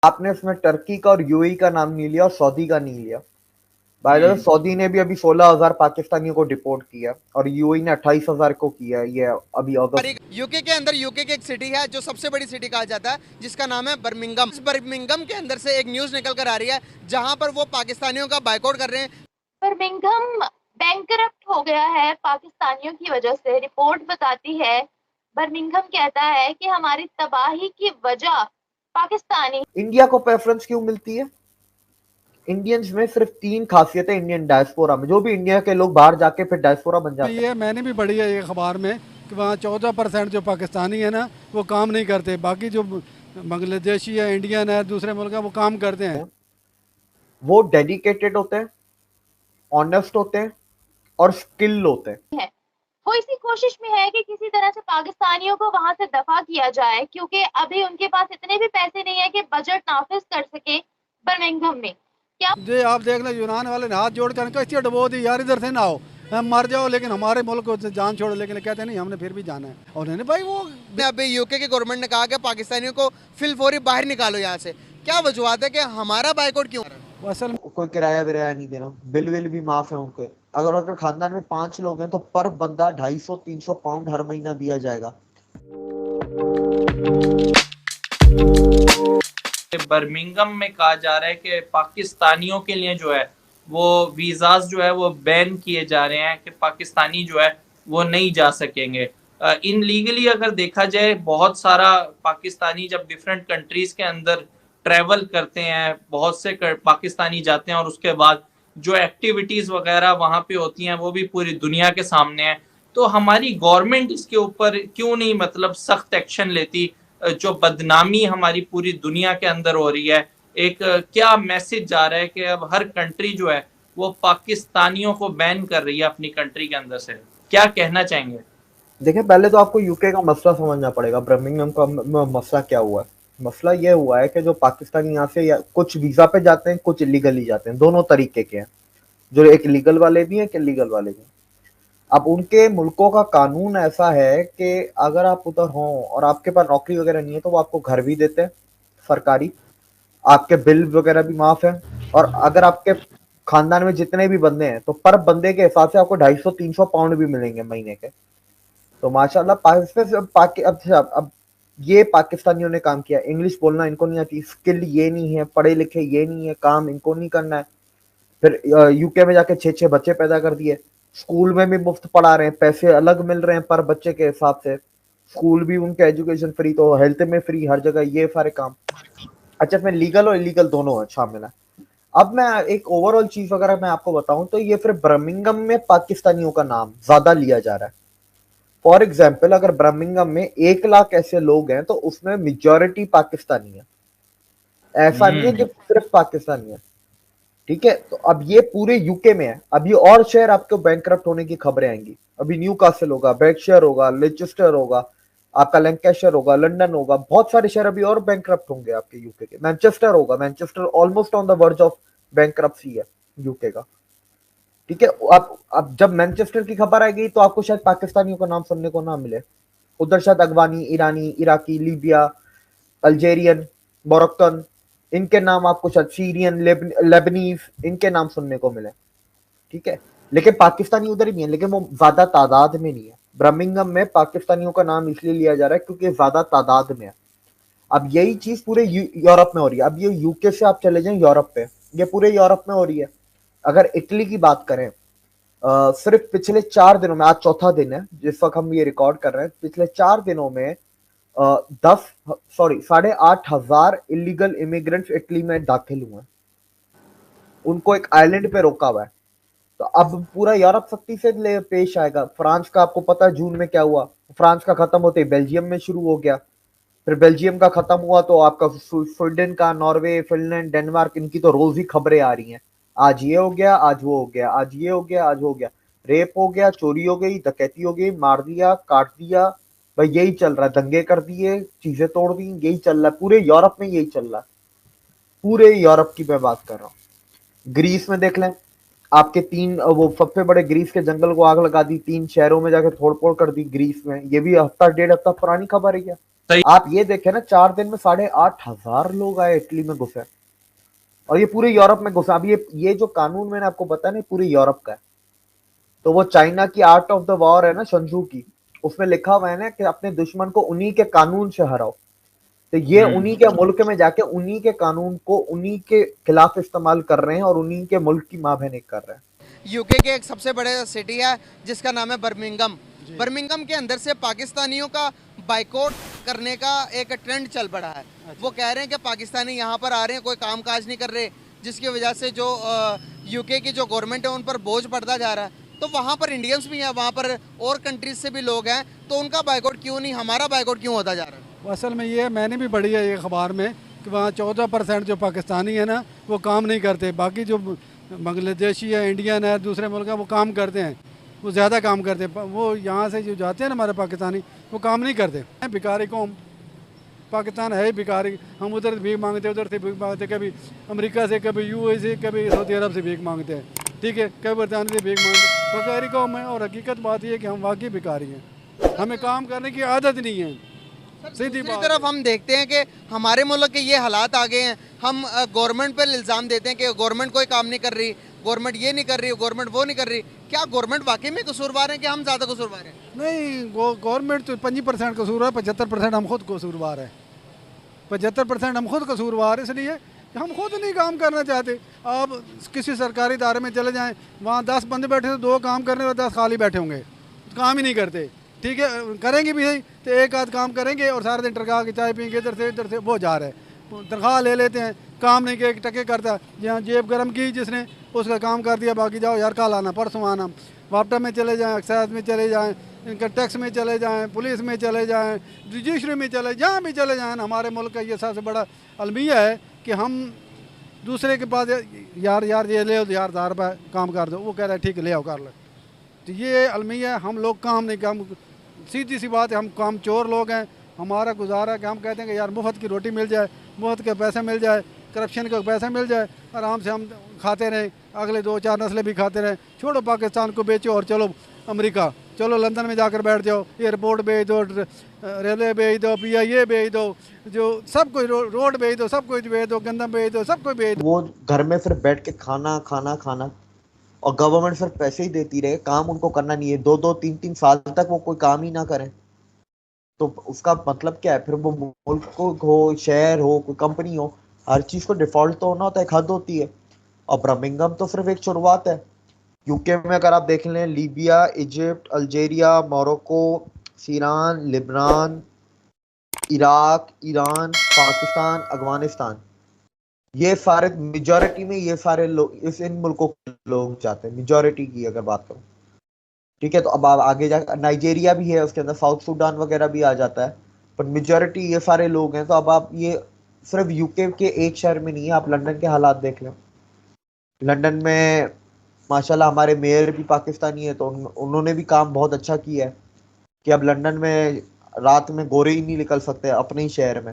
आपने इसमें टर्की का और यूएई का नाम नहीं लिया और सऊदी का नहीं लिया। बाय द वे सऊदी ने भी अभी 16,000 पाकिस्तानियों को डिपोर्ट किया और यूएई ने 28,000 को किया है, ये अभी अगस्त। यूके के अंदर, यूके की एक सिटी है जो सबसे बड़ी सिटी कहा जाता है, जिसका नाम है बर्मिंगम। इस बर्मिंगम के अंदर से एक न्यूज निकल कर आ रही है जहां पर वो पाकिस्तानियों का बायकॉट कर रहे हैं। बर्मिंघम बैंकरप्ट हो गया है पाकिस्तानियों की वजह से, रिपोर्ट बताती है। बर्मिंघम कहता है कि हमारी तबाही की वजह पाकिस्तानी। इंडिया को प्रेफरेंस क्यों मिलती है? इंडियंस में सिर्फ 3 खासियतें इंडियन डायस्पोरा में, जो भी इंडिया के लोग बाहर जाके फिर डायस्पोरा बन जाते हैं। ये मैंने भी पढ़ी है ये अखबार में कि वहाँ 14% जो पाकिस्तानी है ना वो काम नहीं करते, बाकी जो बांग्लादेशी है, इंडियन है, दूसरे मुल्क है, वो काम करते हैं। वो डेडिकेटेड होते हैं, ऑनेस्ट होते हैं और स्किल होते हैं। वो इसी कोशिश में है कि किसी तरह से पाकिस्तानियों को वहां से दफा किया जाए, क्योंकि अभी उनके पास इतने भी पैसे नहीं है कि बजट नाफिज कर सके बर्मिंघम में। क्या जो आप देख लें, यूनान वाले ने हाथ जोड़ कर कैसे डबो दी, यार इधर से ना आओ, हम मर जाओ लेकिन हमारे मुल्क को जान छोड़ो, लेकिन कहते नहीं हमने फिर भी जाना है। और नहीं भाई वो अभी यूके की गवर्नमेंट ने कहा कि पाकिस्तानियों को फिल फौरी बाहर निकालो यहाँ से। क्या वजूहत है कि हमारा बायकॉट क्यों? असल कोई किराया विराया नहीं देना, बिल विल भी माफ है उनके। अगर उनके खानदान में 5 लोग हैं तो पर बंदा 250-300 पाउंड हर महीना दिया जाएगा। बर्मिंगम में कहा जा रहा है कि पाकिस्तानियों के लिए जो है वो वीज़ाज जो है वो बैन किए जा रहे हैं कि पाकिस्तानी जो है वो नहीं जा सकेंगे। इन लीगली अगर देखा जाए, बहुत सारा पाकिस्तानी जब डिफरेंट कंट्रीज के अंदर ट्रैवल करते हैं, बहुत से पाकिस्तानी जाते हैं और उसके बाद जो एक्टिविटीज वगैरह वहां पे होती हैं वो भी पूरी दुनिया के सामने है। तो हमारी गवर्नमेंट इसके ऊपर क्यों नहीं मतलब सख्त एक्शन लेती? जो बदनामी हमारी पूरी दुनिया के अंदर हो रही है, एक क्या मैसेज जा रहा है कि अब हर कंट्री जो है वो पाकिस्तानियों को बैन कर रही है अपनी कंट्री के अंदर से। क्या कहना चाहेंगे? देखिए, पहले तो आपको यूके का मसला समझना पड़ेगा। बर्मिंघम का मसला क्या हुआ है? मसला ये हुआ है कि जो पाकिस्तानी यहाँ से या कुछ वीजा पे जाते हैं, कुछ इलीगली जाते हैं, दोनों तरीके के हैं। जो एक लीगल वाले भी हैं, एक इलीगल वाले भी हैं। अब उनके मुल्कों का कानून ऐसा है कि अगर आप उधर हों और आपके पास नौकरी वगैरह नहीं है तो वो आपको घर भी देते हैं सरकारी, आपके बिल वगैरह भी माफ है, और अगर आपके खानदान में जितने भी बंदे हैं तो पर बंदे के हिसाब से आपको 250-300 पाउंड भी मिलेंगे महीने के। तो माशाल्लाह अब ये पाकिस्तानियों ने काम किया। इंग्लिश बोलना इनको नहीं आती, स्किल ये नहीं है, पढ़े लिखे ये नहीं है, काम इनको नहीं करना है। फिर यूके में जाके 6-6 बच्चे पैदा कर दिए, स्कूल में भी मुफ्त पढ़ा रहे हैं, पैसे अलग मिल रहे हैं पर बच्चे के हिसाब से, स्कूल भी उनके एजुकेशन फ्री, तो हेल्थ में फ्री, हर जगह ये सारे काम। अच्छा, इसमें लीगल और इलीगल दोनों है शामिल है। अब मैं एक ओवरऑल चीज अगर मैं आपको बताऊं तो ये फिर बर्मिंघम में पाकिस्तानियों का नाम ज्यादा लिया जा रहा है। फॉर एग्जाम्पल, अगर बर्मिंघम में 1 लाख ऐसे लोग हैं तो उसमें मेजोरिटी पाकिस्तानी है। ऐसा नहीं है कि सिर्फ पाकिस्तानी है, ठीक है। तो अब ये पूरे यूके में है। अभी और शहर आपको बैंकरप्ट होने की खबरें आएंगी। अभी न्यू कासल होगा, बेडशायर होगा, लिचेस्टर होगा, आपका लैंकाशायर होगा, लंदन होगा, बहुत सारे शहर अभी और बैंकरप्ट होंगे आपके यूके के। मैनचेस्टर होगा, Manchester almost on the verge of bankruptcy है यूके का, ठीक है। अब जब मैनचेस्टर की खबर आएगी तो आपको शायद पाकिस्तानियों का नाम सुनने को ना मिले। उधर शायद अफगानी, ईरानी, इराकी, लीबिया, अल्जेरियन, मोरक्कन, इनके नाम आपको शायद सीरियन, लेबनीज, इनके नाम सुनने को मिले, ठीक है। लेकिन पाकिस्तानी उधर ही नहीं है, लेकिन वो ज्यादा तादाद में नहीं है। बर्मिंघम में पाकिस्तानियों का नाम इसलिए लिया जा रहा है क्योंकि ज्यादा तादाद में है। अब यही चीज पूरे यूरोप में हो रही है। अब ये यूके से आप चले जाएं यूरोप पे, ये पूरे यूरोप में हो रही है। अगर इटली की बात करें, सिर्फ पिछले 4 दिनों में, आज चौथा दिन है जिस वक्त हम ये रिकॉर्ड कर रहे हैं, पिछले 4 दिनों में 8,500 इलीगल इमिग्रेंट्स इटली में दाखिल हुए हैं। उनको एक आइलैंड पे रोका हुआ है। तो अब पूरा यूरोप सख्ती से पेश आएगा। फ्रांस का आपको पता है जून में क्या हुआ। फ्रांस का खत्म होते ही बेल्जियम में शुरू हो गया, फिर बेल्जियम का खत्म हुआ तो आपका स्वीडन का, नॉर्वे, फिनलैंड, डेनमार्क, इनकी तो रोज ही खबरें आ रही हैं। आज ये हो गया, आज वो हो गया, आज ये हो गया, आज हो गया, रेप हो गया, चोरी हो गई, डकैती हो गई, मार दिया, काट दिया। भाई यही चल रहा है, दंगे कर दिए, चीजें तोड़ दी, यही चल रहा है पूरे यूरोप में, यही चल रहा है। पूरे यूरोप की मैं बात कर रहा हूँ। ग्रीस में देख लें, आपके 3 वो सबसे बड़े ग्रीस के जंगल को आग लगा दी, 3 शहरों में जाके तोड़ फोड़ कर दी ग्रीस में। ये भी हफ्ता 1.5 हफ्ता पुरानी खबर है क्या। सही। आप ये देखे ना, 4 दिन में 8,500 लोग आए इटली में घुसे, और ये पूरे यूरोप में घुसा। अब ये जो कानून मैंने आपको बताया ना, पूरे यूरोप का है। तो वो चाइना की आर्ट ऑफ द वॉर है ना, संजू की, उसमें लिखा हुआ है ना कि अपने दुश्मन को उन्हीं के कानून से हराओ। तो ये उन्हीं के मुल्क में जाके उन्हीं के कानून को उन्हीं के खिलाफ इस्तेमाल कर रहे हैं, और उन्हीं के मुल्क की माँ बहन कर रहे हैं। यूके के एक सबसे बड़े सिटी है जिसका नाम है बर्मिंगम। बर्मिंगम के अंदर से पाकिस्तानियों का बाइकआउट करने का एक ट्रेंड चल पड़ा है। वो कह रहे हैं कि पाकिस्तानी यहाँ पर आ रहे हैं, कोई काम काज नहीं कर रहे, जिसकी वजह से जो यूके की जो गवर्नमेंट है उन पर बोझ पड़ता जा रहा है। तो वहाँ पर इंडियंस भी हैं, वहाँ पर और कंट्रीज से भी लोग हैं, तो उनका बाइकआउट क्यों नहीं, हमारा बाइकआउट क्यों होता जा रहा है? असल में ये मैंने भी पढ़ी है ये अखबार में कि वहाँ 14% जो पाकिस्तानी है ना वो काम नहीं करते, बाकी जो बांग्लादेशी है, इंडियन है, दूसरे मुल्क है, वो काम करते हैं, वो ज़्यादा काम करते हैं। वो यहाँ से जो जाते हैं ना हमारे पाकिस्तानी, वो काम नहीं करते। भिखारी कौम, पाकिस्तान है ही भिखारी। हम उधर से भीख मांगते, उधर से भीख मांगते, कभी अमेरिका से, कभी यूएई से, कभी सऊदी अरब से भीख मांगते हैं, ठीक है, कभी बरतानिया से भीख मांगते। भिखारी कौम है, और हकीकत बात यह है कि हम वाकई भिखारी हैं, हमें काम करने की आदत नहीं है। दूसरी तरफ हम देखते हैं कि हमारे मुल्क के ये हालात आ गए हैं, हम गवर्नमेंट पर इल्ज़ाम देते हैं कि गवर्नमेंट कोई काम नहीं कर रही, गवर्नमेंट ये नहीं कर रही, गवर्नमेंट वो नहीं कर रही। क्या गवर्नमेंट वाकई में कसूरवार है कि हम ज़्यादा कसूरवार हैं? नहीं, गवर्नमेंट तो 25% कसूर है, 75% हम खुद कसूरवार है। 75% हम खुद कसूरवार इसलिए कि हम खुद नहीं काम करना चाहते। आप किसी सरकारी इदारे में चले जाएं, वहाँ 10 बंदे बैठे तो 2 काम करने और 10 खाली बैठे होंगे, काम ही नहीं करते, ठीक है। करेंगे भी सही तो एक आध काम करेंगे और सारा दिन टरका के चाय पियेंगे, इधर से वो जा रहे हैं, तनख्वाह ले लेते हैं, काम नहीं के टके करता। जहाँ जेब गर्म की जिसने, उसका काम कर दिया, बाकी जाओ यार कल आना, परसों आना। वापटा में चले जाएँ, एक्साइज में चले जाएँ, इनका टैक्स में चले जाएँ, पुलिस में चले जाएँ, रजिस्ट्री में चले, जहाँ भी चले जाएँ। हमारे मुल्क का ये सबसे बड़ा अलमिया है कि हम दूसरे के पास यार ये ले यार 1000 रुपये काम कर दो, वो कह रहा है ठीक है ले आओ कर लो। तो ये अलमिया है, हम लोग काम नहीं, काम सीधी सी बात है, हम काम चोर लोग हैं। हमारा गुजारा है कि हम कहते हैं कि यार मुफ्त की रोटी मिल जाए, मुफ्त के पैसे मिल जाए, करप्शन का पैसा मिल जाए, आराम से हम खाते रहें, अगले 2-4 नस्लें भी खाते रहें। छोड़ो पाकिस्तान को बेचो और चलो अमेरिका, चलो लंदन में जाकर बैठ जाओ, एयरपोर्ट भेज दो, रेलवे भेज दो, PIA भेज दो, जो सब कुछ रोड भेज दो, सब कुछ भेज दो, गंदम भेज दो, सब कुछ भेज दो। वो घर में सिर्फ बैठ के खाना खाना खाना, और गवर्नमेंट सिर्फ पैसे ही देती रहे, काम उनको करना नहीं है। 2-2, 3-3 साल तक वो कोई काम ही ना करें, तो उसका मतलब क्या है फिर? वो मुल्क को हो, शहर हो, कोई कंपनी हो, हर चीज को डिफॉल्ट तो होना होता है, एक हद होती है। और बर्मिंघम तो सिर्फ एक शुरुआत है। यूके में अगर आप देख लें, Libya, Egypt, Algeria, Morocco, Syria, Lebanon, Iraq, Iran, Pakistan, Afghanistan, ये सारे मेजॉरिटी में ये सारे लोग इन मुल्कों के लोग जाते हैं, मेजॉरिटी की अगर बात करूं, ठीक है। तो अब आप आगे जा, नाइजीरिया भी है उसके अंदर, साउथ सूडान वगैरह भी आ जाता है, पर मेजॉरिटी ये सारे लोग हैं। तो अब आप ये सिर्फ यूके के एक शहर में नहीं है, आप लंदन के हालात देख लें। लंदन में माशाल्लाह हमारे मेयर भी पाकिस्तानी है, तो उन्होंने भी काम बहुत अच्छा किया है कि अब लंदन में रात में गोरे ही नहीं निकल सकते अपने ही शहर में।